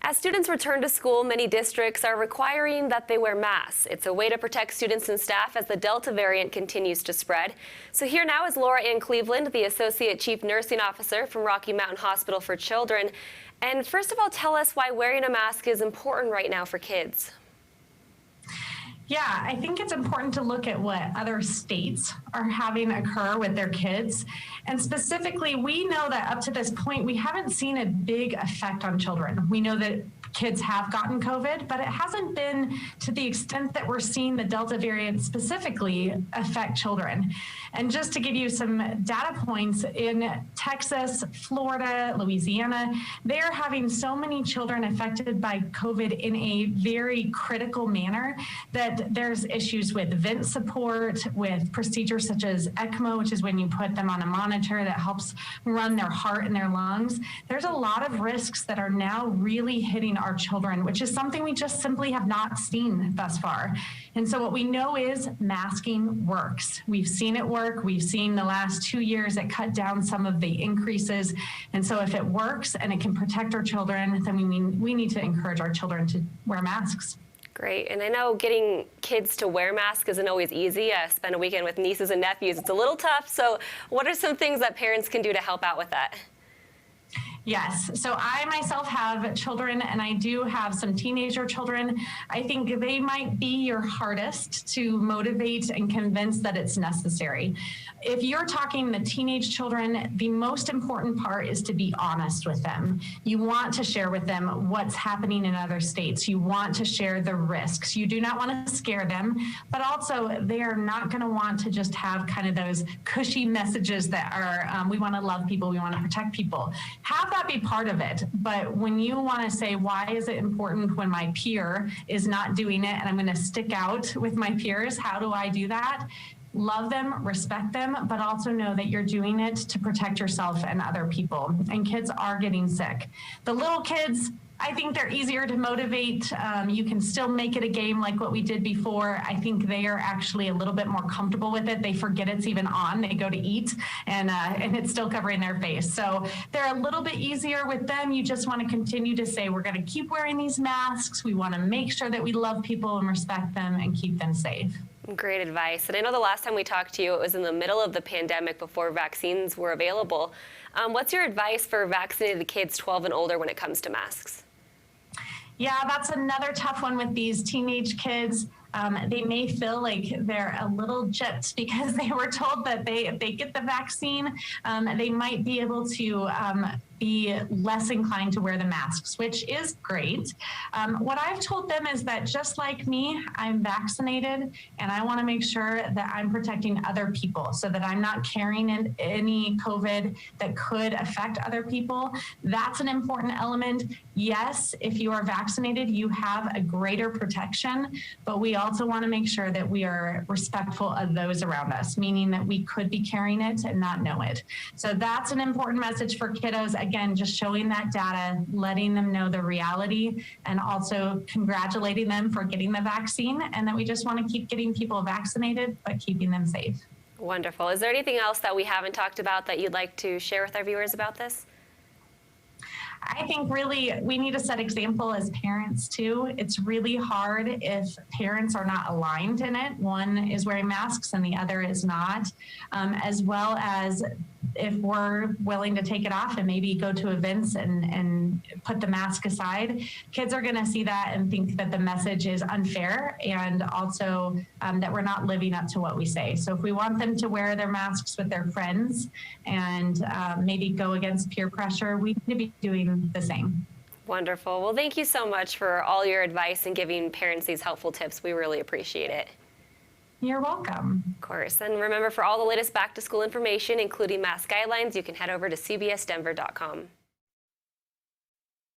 As students return to school, many districts are requiring that they wear masks. It's a way to protect students and staff as the Delta variant continues to spread. So here now is Laura Ann Cleveland, the Associate Chief Nursing Officer from Rocky Mountain Hospital for Children. And first of all, tell us why wearing a mask is important right now for kids. Yeah, I think it's important to look at what other states are having occur with their kids. And specifically, we know that up to this point, we haven't seen a big effect on children. We know that kids have gotten COVID, but it hasn't been to the extent that we're seeing the Delta variant specifically affect children. And just to give you some data points, in Texas, Florida, Louisiana, they're having so many children affected by COVID in a very critical manner that there's issues with vent support, with procedures such as ECMO, which is when you put them on a monitor that helps run their heart and their lungs. There's a lot of risks that are now really hitting our children, which is something we just simply have not seen thus far. And so what we know is masking works. We've seen it work. We've seen the last 2 years it cut down some of the increases. And so if it works and it can protect our children, then we need to encourage our children to wear masks. Great. And I know getting kids to wear masks isn't always easy. I spent a weekend with nieces and nephews. It's a little tough. So what are some things that parents can do to help out with that? Yes. So I myself have children, and I do have some teenager children. I think they might be your hardest to motivate and convince that it's necessary. If you're talking the teenage children, the most important part is to be honest with them. You want to share with them what's happening in other states. You want to share the risks. You do not want to scare them, but also they are not going to want to just have kind of those cushy messages that are, we want to love people, we want to protect people. Have that be part of it. But when you want to say, why is it important when my peer is not doing it and I'm going to stick out with my peers? How do I do that? Love them, respect them, but also know that you're doing it to protect yourself and other people. And kids are getting sick. The little kids, I think they're easier to motivate. You can still make it a game like what we did before. I think they are actually a little bit more comfortable with it. They forget it's even on. They go to eat and it's still covering their face. So they're a little bit easier with them. You just want to continue to say, we're going to keep wearing these masks. We want to make sure that we love people and respect them and keep them safe. Great advice. And I know the last time we talked to you, it was in the middle of the pandemic before vaccines were available. What's your advice for vaccinated kids 12 and older when it comes to masks? Yeah, that's another tough one with these teenage kids. They may feel like they're a little gypped because they were told that if they get the vaccine, they might be able to be less inclined to wear the masks, which is great. What I've told them is that just like me, I'm vaccinated and I want to make sure that I'm protecting other people so that I'm not carrying any COVID that could affect other people. That's an important element. Yes, if you are vaccinated, you have a greater protection, but we also want to make sure that we are respectful of those around us, meaning that we could be carrying it and not know it. So that's an important message for kiddos. Again, just showing that data, letting them know the reality, and also congratulating them for getting the vaccine, and that we just want to keep getting people vaccinated, but keeping them safe. Wonderful. Is there anything else that we haven't talked about that you'd like to share with our viewers about this? I think really we need to set example as parents too. It's really hard if parents are not aligned in it. One is wearing masks and the other is not, as well as if we're willing to take it off and maybe go to events and put the mask aside, kids are going to see that and think that the message is unfair, and also that we're not living up to what we say. So if we want them to wear their masks with their friends and maybe go against peer pressure, we need to be doing the same. Wonderful. Well, thank you so much for all your advice and giving parents these helpful tips. We really appreciate it. You're welcome. Of course. And remember, for all the latest back-to-school information, including mask guidelines, you can head over to cbsdenver.com.